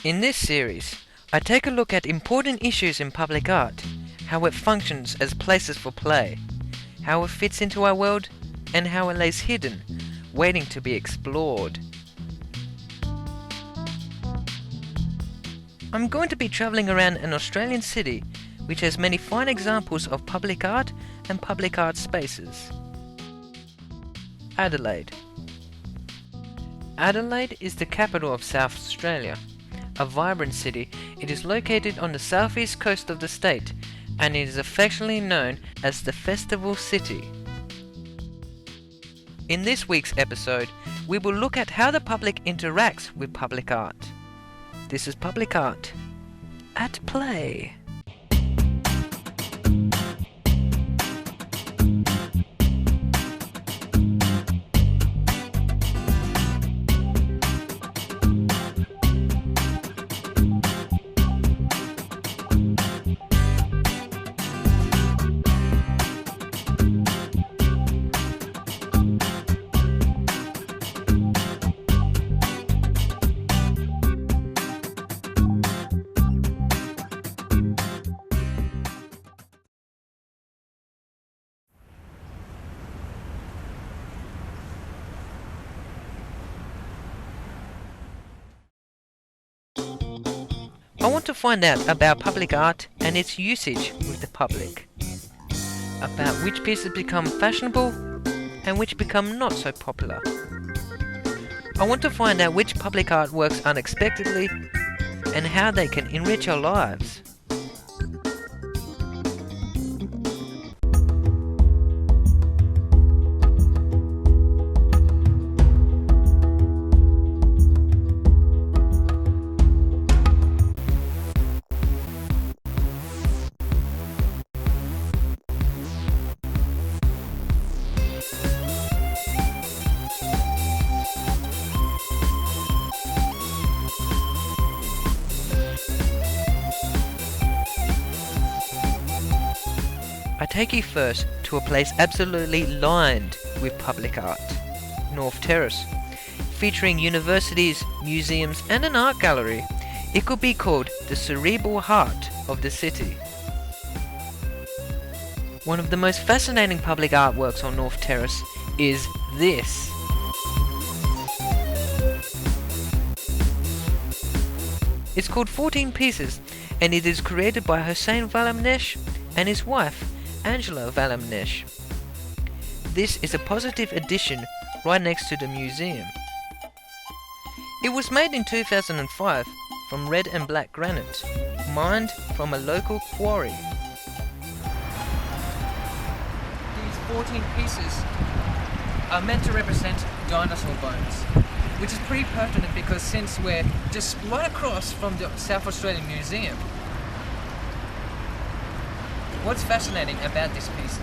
In this series, I take a look at important issues in public art, how it functions as places for play, how it fits into our world, and how it lays hidden, waiting to be explored. I'm going to be travelling around an Australian city which has many fine examples of public art and public art spaces. Adelaide. Adelaide is the capital of South Australia. A vibrant city, it is located on the southeast coast of the state, and it is affectionately known as the Festival City. In this week's episode, we will look at how the public interacts with public art. This is public art at play. I want to find out about public art and its usage with the public, about which pieces become fashionable and which become not so popular. I want to find out which public art works unexpectedly and how they can enrich our lives. I take you first to a place absolutely lined with public art, North Terrace. Featuring universities, museums and an art gallery, it could be called the cerebral heart of the city. One of the most fascinating public artworks on North Terrace is this. It's called 14 Pieces and it is created by Hossein Valamnesh and his wife Angela Valamnesh. This is a positive addition right next to the museum. It was made in 2005 from red and black granite, mined from a local quarry. These 14 pieces are meant to represent dinosaur bones, which is pretty pertinent because since we're just right across from the South Australian Museum, what's fascinating about this piece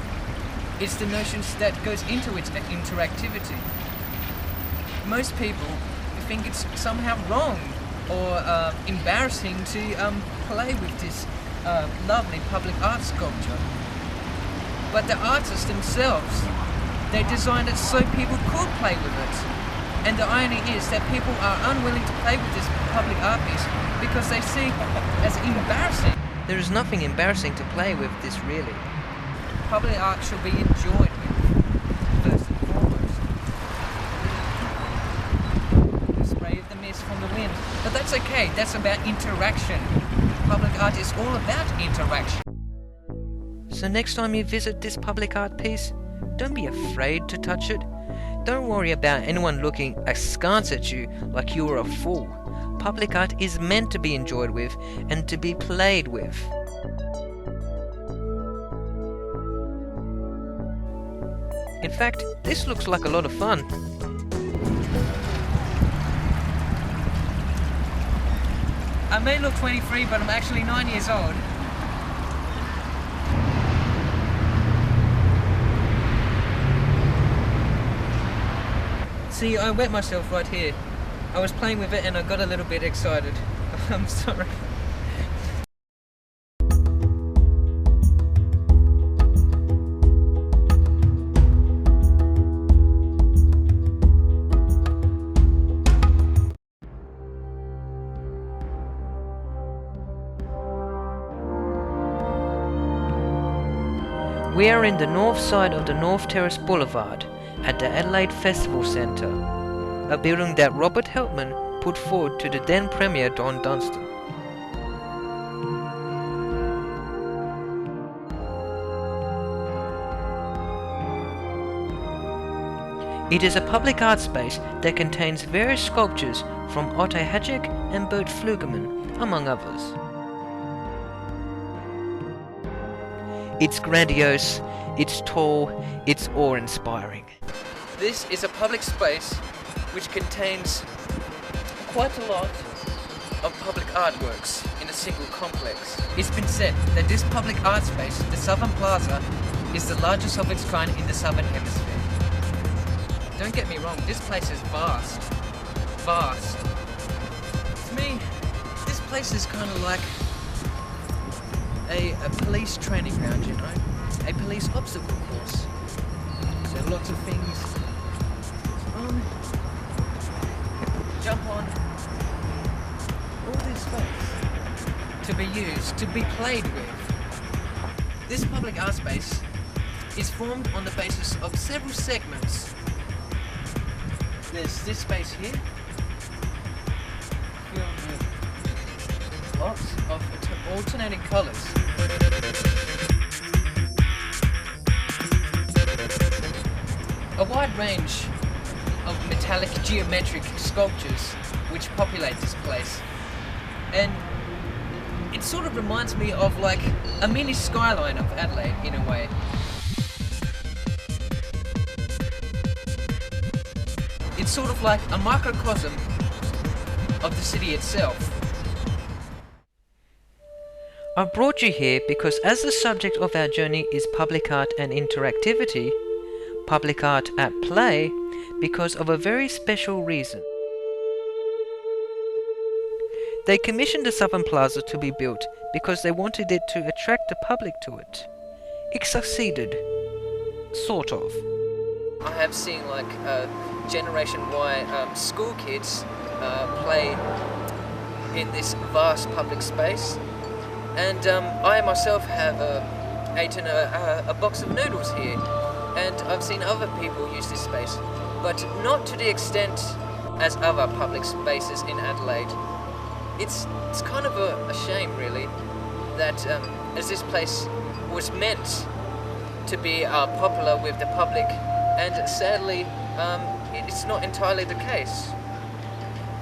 is the notions that goes into its interactivity. Most people think it's somehow wrong or embarrassing to play with this lovely public art sculpture. But the artists themselves, they designed it so people could play with it. And the irony is that people are unwilling to play with this public art piece because they see it as embarrassing. There is nothing embarrassing to play with this really. Public art should be enjoyed with, first and foremost. The spray of the mist from the wind. But that's okay, that's about interaction. Public art is all about interaction. So next time you visit this public art piece, don't be afraid to touch it. Don't worry about anyone looking askance at you like you were a fool. Public art is meant to be enjoyed with and to be played with. In fact, this looks like a lot of fun. I may look 23, but I'm actually 9 years old. See, I wet myself right here. I was playing with it and I got a little bit excited. I'm sorry. We are in the north side of the North Terrace Boulevard at the Adelaide Festival Centre, a building that Robert Helpman put forward to the then Premier Don Dunstan. It is a public art space that contains various sculptures from Otto Hajek and Bert Flugerman, among others. It's grandiose, it's tall, it's awe-inspiring. This is a public space which contains quite a lot of public artworks in a single complex. It's been said that this public art space, the Southern Plaza, is the largest of its kind in the Southern Hemisphere. Don't get me wrong, this place is vast. Vast. To me, this place is kind of like a police training ground, you know? A police obstacle course. So lots of things jump on all this space to be used, to be played with. This public art space is formed on the basis of several segments. There's this space here, filled with lots of alternating colours. A wide range of metallic geometric sculptures which populate this place. And it sort of reminds me of like a mini skyline of Adelaide in a way. It's sort of like a microcosm of the city itself. I've brought you here because as the subject of our journey is public art and interactivity, public art at play, because of a very special reason. They commissioned the Southern Plaza to be built because they wanted it to attract the public to it. It succeeded. Sort of. I have seen like Generation Y school kids play in this vast public space, and I myself have eaten a box of noodles here, and I've seen other people use this space, but not to the extent as other public spaces in Adelaide. It's kind of a shame really that as this place was meant to be popular with the public, and sadly it's not entirely the case.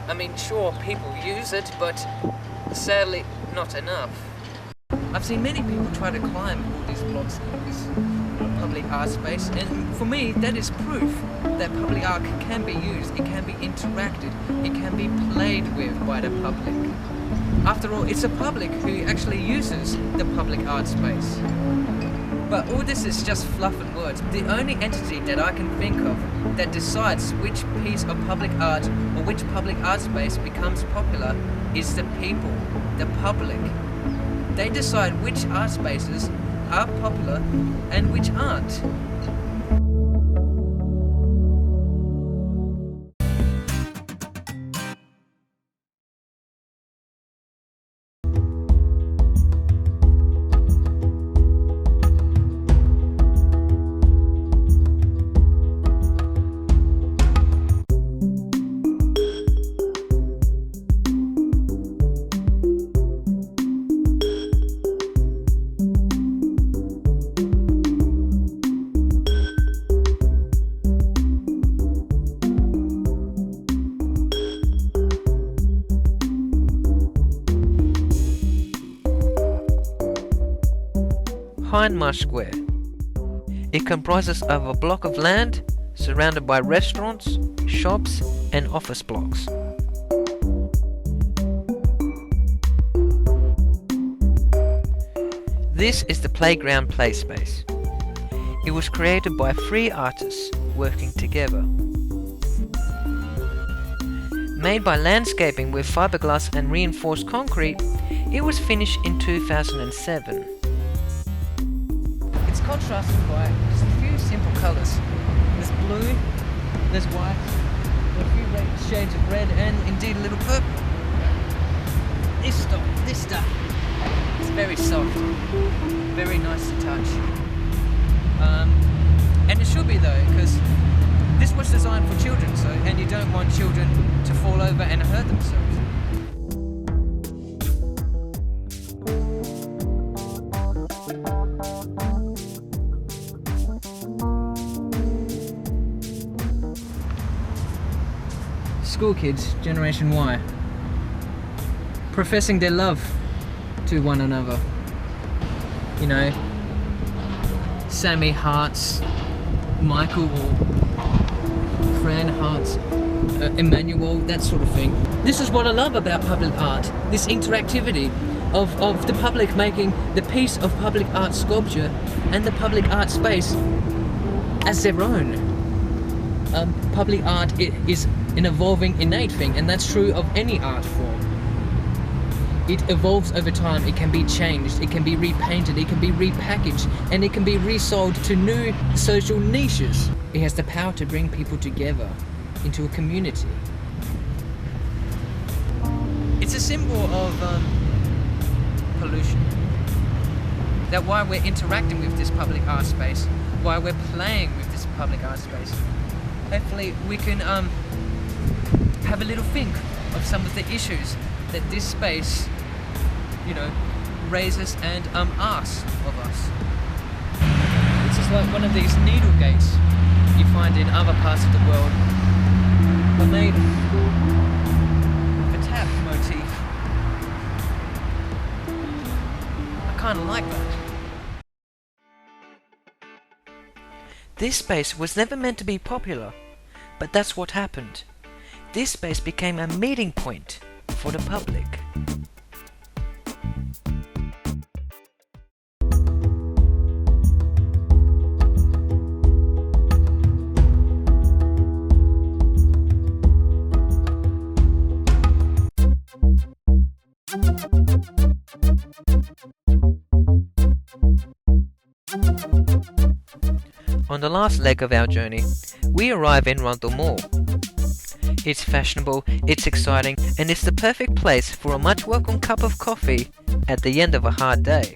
I mean, sure, people use it, but sadly not enough. I've seen many people try to climb all these blocks in this public art space, and for me that is proof that public art can be used, it can be interacted, it can be played with by the public. After all, it's the public who actually uses the public art space. But all this is just fluff and words. The only entity that I can think of that decides which piece of public art or which public art space becomes popular is the people, the public. They decide which art spaces are popular and which aren't. Hindmarsh Square. It comprises of a block of land surrounded by restaurants, shops and office blocks. This is the playground play space. It was created by 3 artists working together. Made by landscaping with fiberglass and reinforced concrete, it was finished in 2007. It's contrasted by just a few simple colours. There's blue, there's white, a few shades of red and indeed a little purple. This stuff, it's very soft, very nice to touch. And it should be though, because this was designed for children, so, and you don't want children to fall over and hurt themselves. School kids, Generation Y, professing their love to one another. You know, Sammy hearts Michael, or Fran hearts Emmanuel, that sort of thing. This is what I love about public art, this interactivity of the public making the piece of public art sculpture and the public art space as their own. Public art is an evolving, innate thing, and that's true of any art form. It evolves over time, it can be changed, it can be repainted, it can be repackaged, and it can be resold to new social niches. It has the power to bring people together into a community. It's a symbol of pollution. That while we're interacting with this public art space, while we're playing with this public art space, hopefully we can have a little think of some of the issues that this space, you know, raises and asks of us. It's just like one of these needle gates you find in other parts of the world, but made of a tap motif. I kind of like that. This space was never meant to be popular, but that's what happened. This space became a meeting point for the public. On the last leg of our journey, we arrive in Rundle Mall. It's fashionable, it's exciting, and it's the perfect place for a much welcome cup of coffee at the end of a hard day.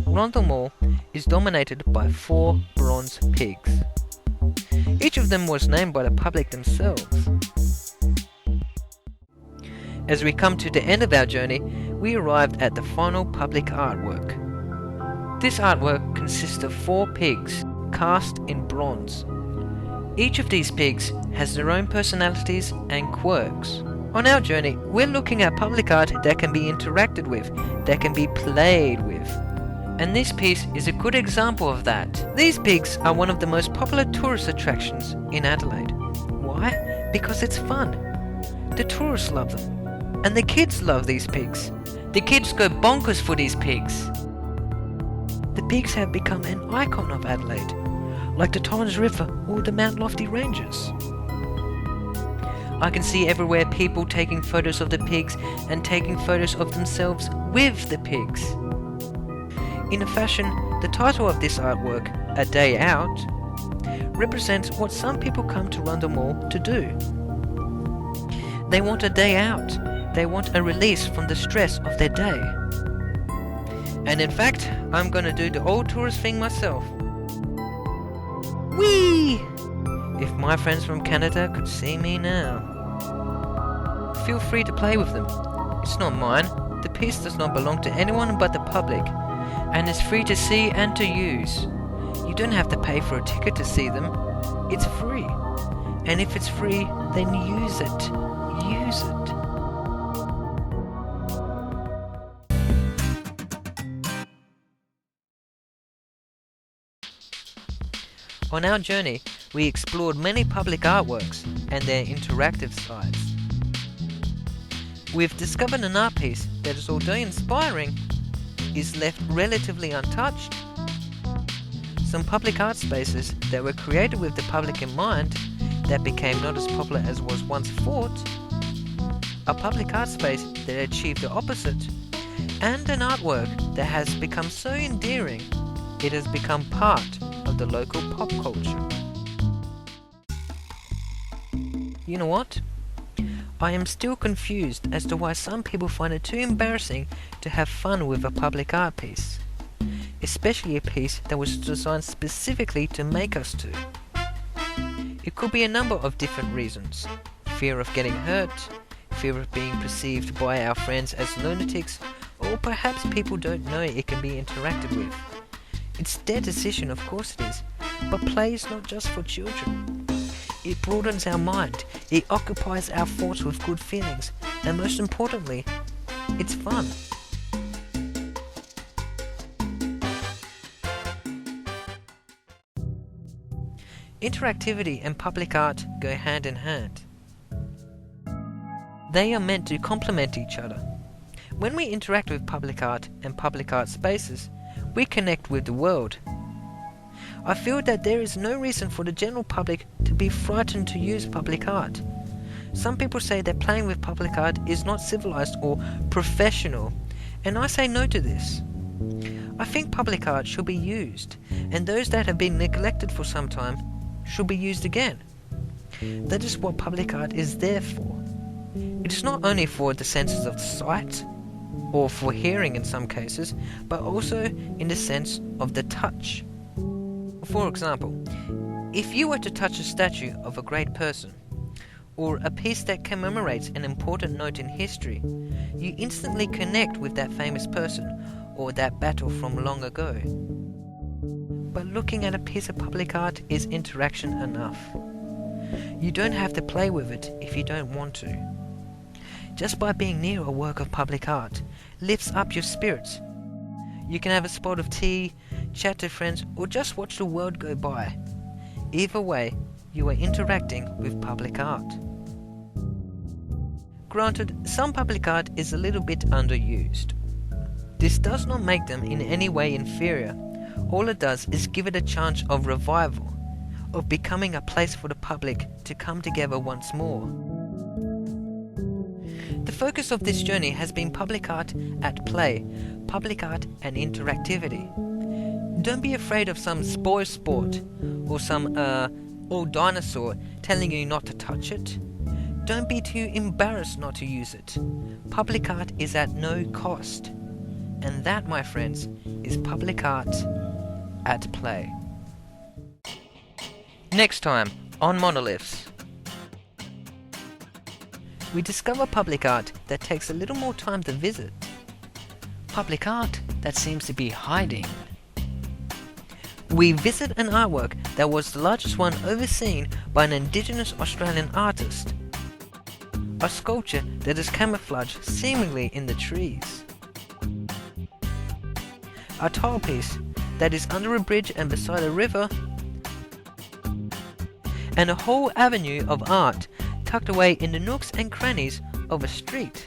Rundle Mall is dominated by 4 bronze pigs. Each of them was named by the public themselves. As we come to the end of our journey, we arrived at the final public artwork. This artwork consists of 4 pigs cast in bronze. Each of these pigs has their own personalities and quirks. On our journey, we're looking at public art that can be interacted with, that can be played with. And this piece is a good example of that. These pigs are one of the most popular tourist attractions in Adelaide. Why? Because it's fun. The tourists love them. And the kids love these pigs. The kids go bonkers for these pigs. The pigs have become an icon of Adelaide, like the Torrens River or the Mount Lofty Ranges. I can see everywhere people taking photos of the pigs and taking photos of themselves with the pigs. In a fashion, the title of this artwork, A Day Out, represents what some people come to Rundle Mall to do. They want a day out. They want a release from the stress of their day. And in fact, I'm gonna do the old tourist thing myself. Whee! If my friends from Canada could see me now. Feel free to play with them. It's not mine. The piece does not belong to anyone but the public, and is free to see and to use. You don't have to pay for a ticket to see them. It's free. And if it's free, then use it. Use it. On our journey, we explored many public artworks and their interactive sides. We've discovered an art piece that is, although inspiring, is left relatively untouched. Some public art spaces that were created with the public in mind that became not as popular as was once thought, a public art space that achieved the opposite, and an artwork that has become so endearing it has become part of the local pop culture. You know what? I am still confused as to why some people find it too embarrassing to have fun with a public art piece, especially a piece that was designed specifically to make us to. It could be a number of different reasons: fear of getting hurt, fear of being perceived by our friends as lunatics, or perhaps people don't know it can be interacted with. It's their decision, of course it is, but play is not just for children. It broadens our mind, it occupies our thoughts with good feelings, and most importantly, it's fun. Interactivity and public art go hand in hand. They are meant to complement each other. When we interact with public art and public art spaces, we connect with the world. I feel that there is no reason for the general public to be frightened to use public art. Some people say that playing with public art is not civilized or professional, and I say no to this. I think public art should be used, and those that have been neglected for some time should be used again. That is what public art is there for. It is not only for the senses of sight, or for hearing in some cases, but also in the sense of the touch. For example, if you were to touch a statue of a great person, or a piece that commemorates an important note in history, you instantly connect with that famous person, or that battle from long ago. But looking at a piece of public art is interaction enough. You don't have to play with it if you don't want to. Just by being near a work of public art lifts up your spirits. You can have a spot of tea, chat to friends, or just watch the world go by. Either way, you are interacting with public art. Granted, some public art is a little bit underused. This does not make them in any way inferior. All it does is give it a chance of revival, of becoming a place for the public to come together once more. The focus of this journey has been public art at play, public art and interactivity. Don't be afraid of some spoil sport or some old dinosaur telling you not to touch it. Don't be too embarrassed not to use it. Public art is at no cost. And that, my friends, is public art at play. Next time on Monoliths, we discover public art that takes a little more time to visit. Public art that seems to be hiding. We visit an artwork that was the largest one overseen by an Indigenous Australian artist. A sculpture that is camouflaged seemingly in the trees. A tile piece that is under a bridge and beside a river. And a whole avenue of art tucked away in the nooks and crannies of a street.